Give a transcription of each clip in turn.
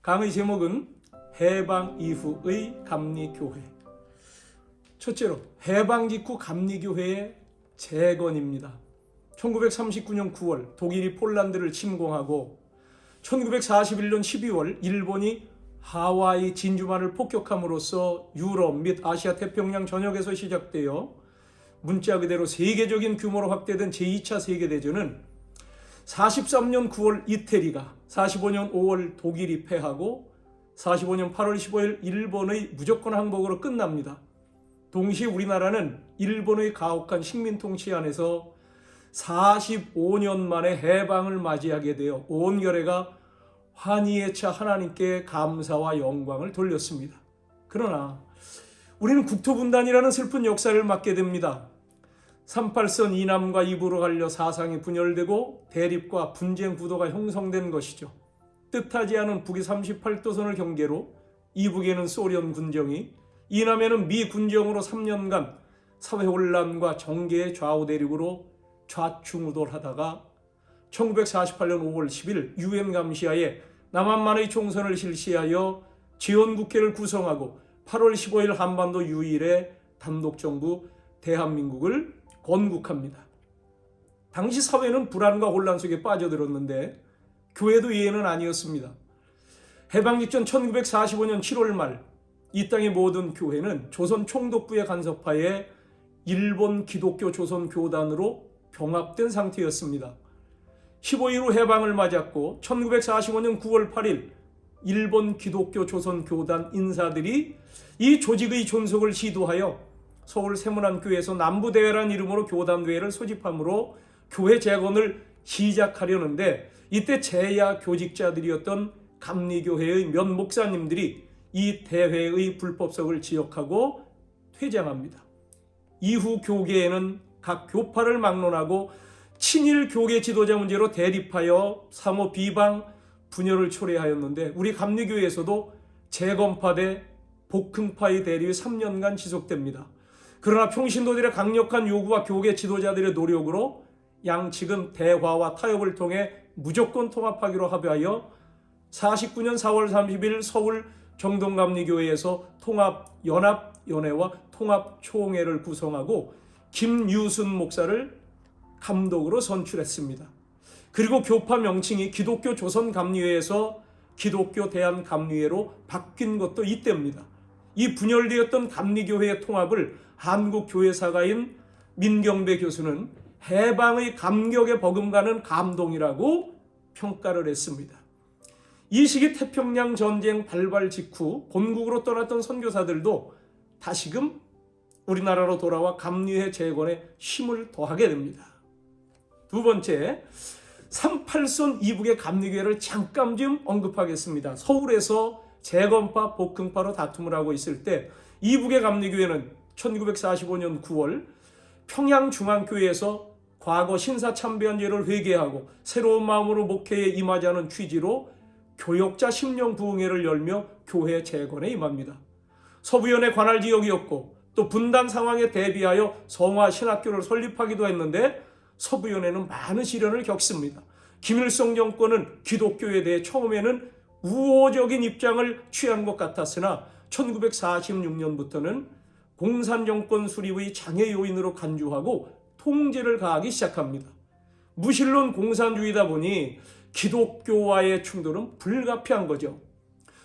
강의 제목은 해방 이후의 감리교회. 첫째로 해방 직후 감리교회의 재건입니다. 1939년 9월 독일이 폴란드를 침공하고 1941년 12월 일본이 하와이 진주만을 폭격함으로써 유럽 및 아시아 태평양 전역에서 시작되어 문자 그대로 세계적인 규모로 확대된 제2차 세계대전은 43년 9월 이태리가, 45년 5월 독일이 패하고 45년 8월 15일 일본의 무조건 항복으로 끝납니다. 동시에 우리나라는 일본의 가혹한 식민 통치 안에서 45년 만에 해방을 맞이하게 되어 온 결해가 환희에 차 하나님께 감사와 영광을 돌렸습니다. 그러나 우리는 국토분단이라는 슬픈 역사를 맞게 됩니다. 38선 이남과 이북으로 갈려 사상이 분열되고 대립과 분쟁 구도가 형성된 것이죠. 뜻하지 않은 북이 38도선을 경계로 이북에는 소련 군정이, 이남에는 미 군정으로 3년간 사회혼란과 정계의 좌우 대립으로 좌충우돌하다가 1948년 5월 10일 유엔 감시하에 남한만의 총선을 실시하여 지원국회를 구성하고 8월 15일 한반도 유일의 단독정부 대한민국을 건국합니다. 당시 사회는 불안과 혼란 속에 빠져들었는데 교회도 예외는 아니었습니다. 해방 직전 1945년 7월 말 이 땅의 모든 교회는 조선 총독부의 간섭하에 일본 기독교 조선교단으로 병합된 상태였습니다. 15일 후 해방을 맞았고 1945년 9월 8일 일본 기독교 조선교단 인사들이 이 조직의 존속을 시도하여 서울 세문안교회에서 남부대회라는 이름으로 교단대회를 소집함으로 교회 재건을 시작하려는데 이때 재야 교직자들이었던 감리교회의 몇 목사님들이 이 대회의 불법성을 지적하고 퇴장합니다. 이후 교계에는 각 교파를 막론하고 친일 교계 지도자 문제로 대립하여 상호 비방, 분열을 초래하였는데 우리 감리교회에서도 재건파 대 복흥파의 대립이 3년간 지속됩니다. 그러나 평신도들의 강력한 요구와 교계 지도자들의 노력으로 양측은 대화와 타협을 통해 무조건 통합하기로 합의하여 49년 4월 30일 서울 정동감리교회에서 통합연합연회와 통합총회를 구성하고 김유순 목사를 감독으로 선출했습니다. 그리고 교파 명칭이 기독교 조선감리회에서 기독교 대한감리회로 바뀐 것도 이때입니다. 이 분열되었던 감리교회의 통합을 한국교회사가인 민경배 교수는 해방의 감격에 버금가는 감동이라고 평가를 했습니다. 이 시기 태평양 전쟁 발발 직후 본국으로 떠났던 선교사들도 다시금 우리나라로 돌아와 감리회 재건에 힘을 더하게 됩니다. 두 번째, 38선 이북의 감리교회를 잠깐 좀 언급하겠습니다. 서울에서 재건파, 복흥파로 다툼을 하고 있을 때 이북의 감리교회는 1945년 9월 평양중앙교회에서 과거 신사참배한 죄를 회개하고 새로운 마음으로 목회에 임하자는 취지로 교역자 10년 부흥회를 열며 교회 재건에 임합니다. 서부연의 관할 지역이었고 또 분단 상황에 대비하여 성화 신학교를 설립하기도 했는데 서부연에는 많은 시련을 겪습니다. 김일성 정권은 기독교에 대해 처음에는 우호적인 입장을 취한 것 같았으나 1946년부터는 공산정권 수립의 장애 요인으로 간주하고 통제를 가하기 시작합니다. 무신론 공산주의다 보니 기독교와의 충돌은 불가피한 거죠.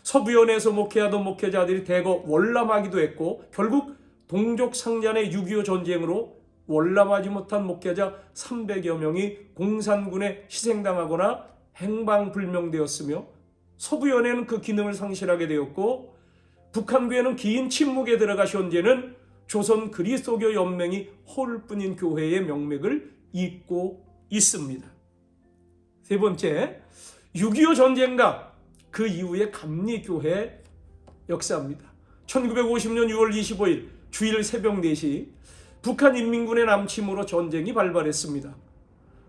서부연에서 목회하던 목회자들이 대거 월남하기도 했고 결국 동족상잔의 6.25 전쟁으로 월남하지 못한 목회자 300여 명이 공산군에 희생당하거나 행방불명되었으며 서부연에는 그 기능을 상실하게 되었고 북한교회는 긴 침묵에 들어가 현재는 조선 그리스도교 연맹이 홀뿐인 교회의 명맥을 잇고 있습니다. 세 번째, 6.25 전쟁과 그 이후의 감리교회 역사입니다. 1950년 6월 25일 주일 새벽 4시 북한 인민군의 남침으로 전쟁이 발발했습니다.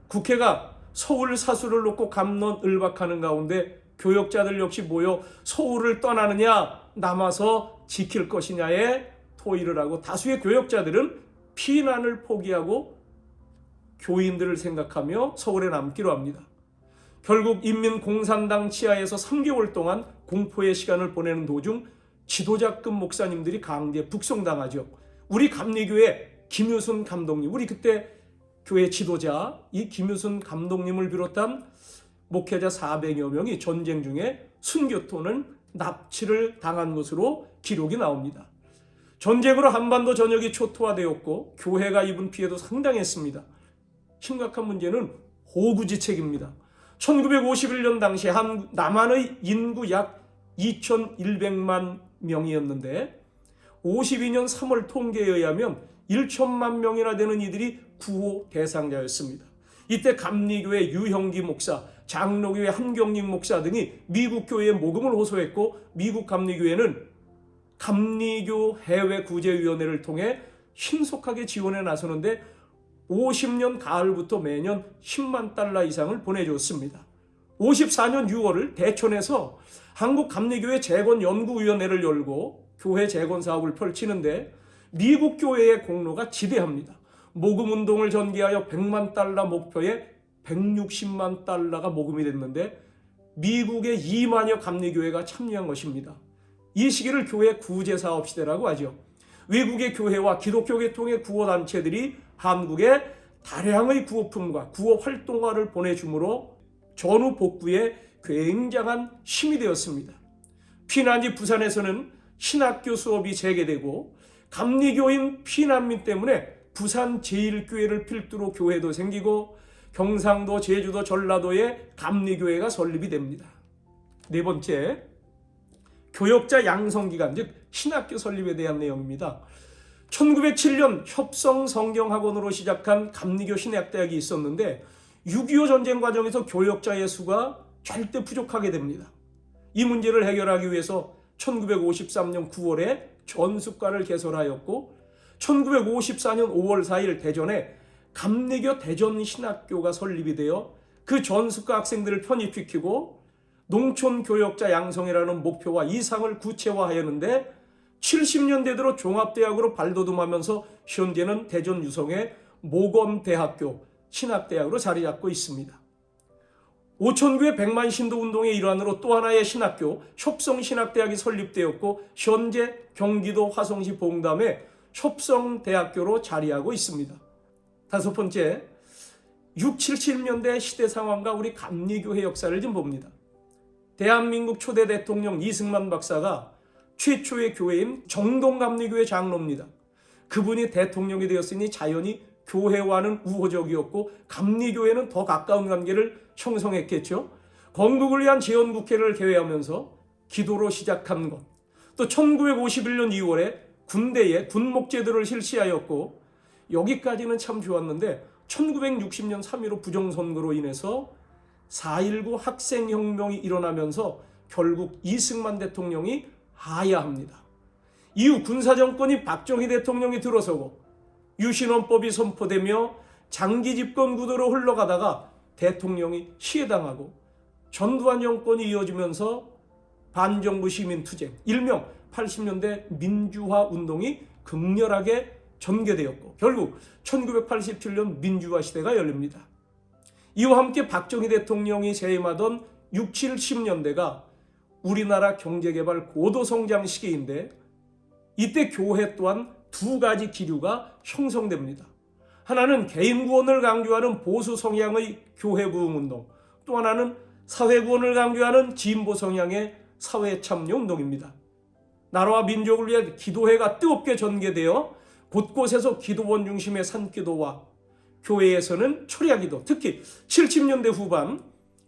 국회가 서울 사수를 놓고 갑론을박하는 가운데 교역자들 역시 모여 서울을 떠나느냐 남아서 지킬 것이냐에 토의를 하고 다수의 교역자들은 피난을 포기하고 교인들을 생각하며 서울에 남기로 합니다. 결국 인민공산당 치하에서 3개월 동안 공포의 시간을 보내는 도중 지도자급 목사님들이 강제 북송당하죠. 우리 감리교회 김유순 감독님, 우리 그때 교회 지도자 이 김유순 감독님을 비롯한 목회자 400여 명이 전쟁 중에 순교 또는 납치를 당한 것으로 기록이 나옵니다. 전쟁으로 한반도 전역이 초토화되었고 교회가 입은 피해도 상당했습니다. 심각한 문제는 호구지책입니다. 1951년 당시 남한의 인구 약 2100만 명이었는데 52년 3월 통계에 의하면 1천만 명이나 되는 이들이 구호 대상자였습니다. 이때 감리교회 유형기 목사, 장로교회 한경림 목사 등이 미국 교회에 모금을 호소했고 미국 감리교회는 감리교 해외 구제위원회를 통해 신속하게 지원에 나서는데 50년 가을부터 매년 10만 달러 이상을 보내줬습니다. 54년 6월을 대천에서 한국감리교회 재건연구위원회를 열고 교회 재건 사업을 펼치는데 미국 교회의 공로가 지대합니다. 모금운동을 전개하여 100만 달러 목표에 160만 달러가 모금이 됐는데 미국의 2만여 감리교회가 참여한 것입니다. 이 시기를 교회 구제사업 시대라고 하죠. 외국의 교회와 기독교계통의 구호단체들이 한국에 다량의 구호품과 구호 활동가를 보내주므로 전후 복구에 굉장한 힘이 되었습니다. 피난지 부산에서는 신학교 수업이 재개되고 감리교인 피난민 때문에 부산 제1교회를 필두로 교회도 생기고 경상도, 제주도, 전라도에 감리교회가 설립이 됩니다. 네 번째, 교역자 양성기간, 즉 신학교 설립에 대한 내용입니다. 1907년 협성성경학원으로 시작한 감리교 신학대학이 있었는데 6.25 전쟁 과정에서 교역자의 수가 절대 부족하게 됩니다. 이 문제를 해결하기 위해서 1953년 9월에 전수과를 개설하였고 1954년 5월 4일 대전에 감리교 대전신학교가 설립이 되어 그 전수과 학생들을 편입시키고 농촌교역자 양성이라는 목표와 이상을 구체화하였는데 70년대 들어 종합대학으로 발돋움하면서 현재는 대전 유성의 모건대학교 신학대학으로 자리 잡고 있습니다. 오천교회 백만신도운동의 일환으로 또 하나의 신학교 협성신학대학이 설립되었고 현재 경기도 화성시 봉담에 협성대학교로 자리하고 있습니다. 다섯 번째, 6, 70년대 시대 상황과 우리 감리교회 역사를 좀 봅니다. 대한민국 초대 대통령 이승만 박사가 최초의 교회인 정동감리교회 장로입니다. 그분이 대통령이 되었으니 자연히 교회와는 우호적이었고 감리교회는 더 가까운 관계를 형성했겠죠. 건국을 위한 재헌국회를 개회하면서 기도로 시작한 것, 또 1951년 2월에 군대에 군목제도를 실시하였고 여기까지는 참 좋았는데 1960년 3.15 부정선거로 인해서 4.19 학생혁명이 일어나면서 결국 이승만 대통령이 하야합니다. 이후 군사정권이 박정희 대통령이 들어서고 유신헌법이 선포되며 장기 집권 구도로 흘러가다가 대통령이 시해당하고 전두환 정권이 이어지면서 반정부 시민투쟁, 일명 80년대 민주화 운동이 극렬하게 전개되었고 결국 1987년 민주화 시대가 열립니다. 이와 함께 박정희 대통령이 재임하던 6, 70년대가 우리나라 경제개발 고도성장 시기인데 이때 교회 또한 두 가지 기류가 형성됩니다. 하나는 개인구원을 강조하는 보수 성향의 교회부흥운동, 또 하나는 사회구원을 강조하는 진보 성향의 사회참여운동입니다. 나라와 민족을 위해 기도회가 뜨겁게 전개되어 곳곳에서 기도원 중심의 산기도와 교회에서는 철야기도, 특히 70년대 후반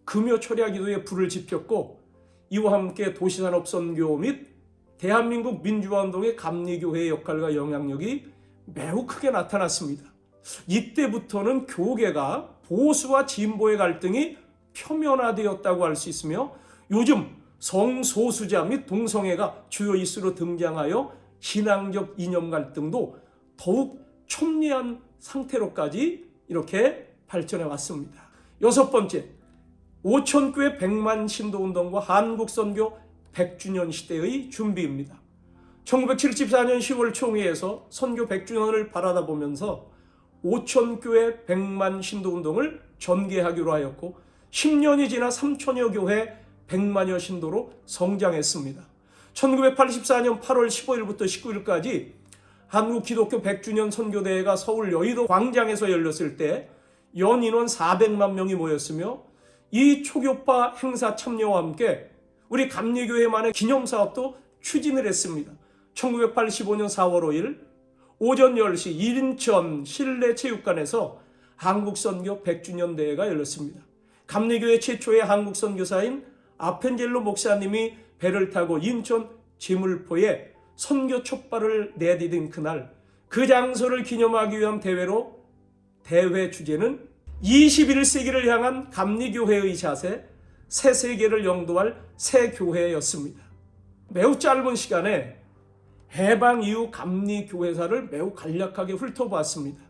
금요 철야기도에 불을 지폈고 이와 함께 도시산업 선교 및 대한민국 민주화운동의 감리교회의 역할과 영향력이 매우 크게 나타났습니다. 이때부터는 교계가 보수와 진보의 갈등이 표면화되었다고 할 수 있으며 요즘 성소수자 및 동성애가 주요 이슈로 등장하여 신앙적 이념 갈등도 더욱 첨예한 상태로까지 이렇게 발전해 왔습니다. 여섯 번째, 오천교회 백만신도운동과 한국선교 100주년 시대의 준비입니다. 1974년 10월 총회에서 선교 100주년을 바라다 보면서 오천교회 백만신도운동을 전개하기로 하였고 10년이 지나 3천여 교회 100만여 신도로 성장했습니다. 1984년 8월 15일부터 19일까지 한국 기독교 100주년 선교대회가 서울 여의도 광장에서 열렸을 때 연 인원 400만 명이 모였으며 이 초교파 행사 참여와 함께 우리 감리교회만의 기념사업도 추진을 했습니다. 1985년 4월 5일 오전 10시 인천 실내체육관에서 한국선교 100주년 대회가 열렸습니다. 감리교회 최초의 한국선교사인 아펜젤로 목사님이 배를 타고 인천 지물포에 선교 촛발을 내디딘 그날, 그 장소를 기념하기 위한 대회로 대회 주제는 21세기를 향한 감리교회의 자세, 새 세계를 영도할 새 교회였습니다. 매우 짧은 시간에 해방 이후 감리교회사를 매우 간략하게 훑어보았습니다.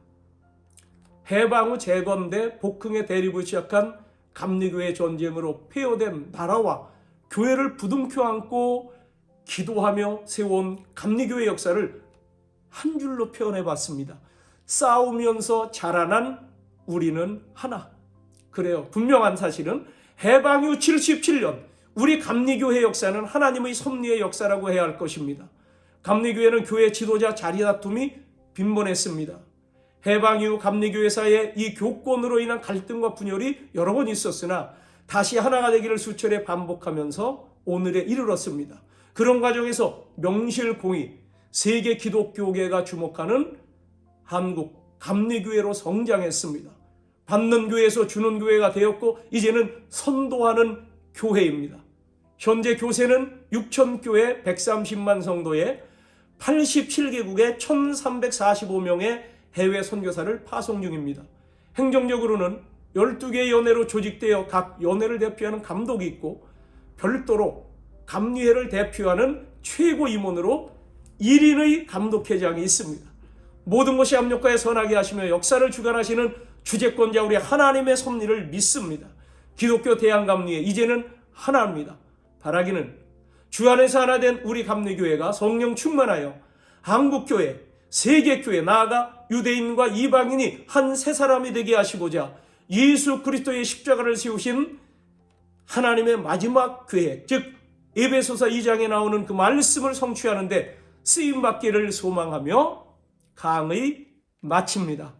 해방 후 재건대 복흥의 대립을 시작한 감리교회 전쟁으로 폐허된 나라와 교회를 부둥켜 안고 기도하며 세워온 감리교회 역사를 한 줄로 표현해봤습니다. 싸우면서 자라난 우리는 하나. 그래요. 분명한 사실은 해방 후 77년 우리 감리교회 역사는 하나님의 섭리의 역사라고 해야 할 것입니다. 감리교회는 교회 지도자 자리 다툼이 빈번했습니다. 해방 이후 감리교회 사이에 이 교권으로 인한 갈등과 분열이 여러 번 있었으나 다시 하나가 되기를 수차례 반복하면서 오늘에 이르렀습니다. 그런 과정에서 명실공히 세계 기독교계가 주목하는 한국 감리교회로 성장했습니다. 받는 교회에서 주는 교회가 되었고 이제는 선도하는 교회입니다. 현재 교세는 6,000교회 130만 성도에 87개국에 1,345명의 해외 선교사를 파송 중입니다. 행정적으로는 12개의 연회로 조직되어 각 연회를 대표하는 감독이 있고 별도로 감리회를 대표하는 최고 임원으로 1인의 감독회장이 있습니다. 모든 것이 압력과에 선하게 하시며 역사를 주관하시는 주재권자 우리 하나님의 섭리를 믿습니다. 기독교 대한감리회 이제는 하나입니다. 바라기는 주 안에서 하나 된 우리 감리교회가 성령 충만하여 한국교회, 세계교회, 나아가 유대인과 이방인이 한 세 사람이 되게 하시고자 예수 그리스도의 십자가를 세우신 하나님의 마지막 계획, 즉 에베소서 2장에 나오는 그 말씀을 성취하는데 쓰임받기를 소망하며 강의 마칩니다.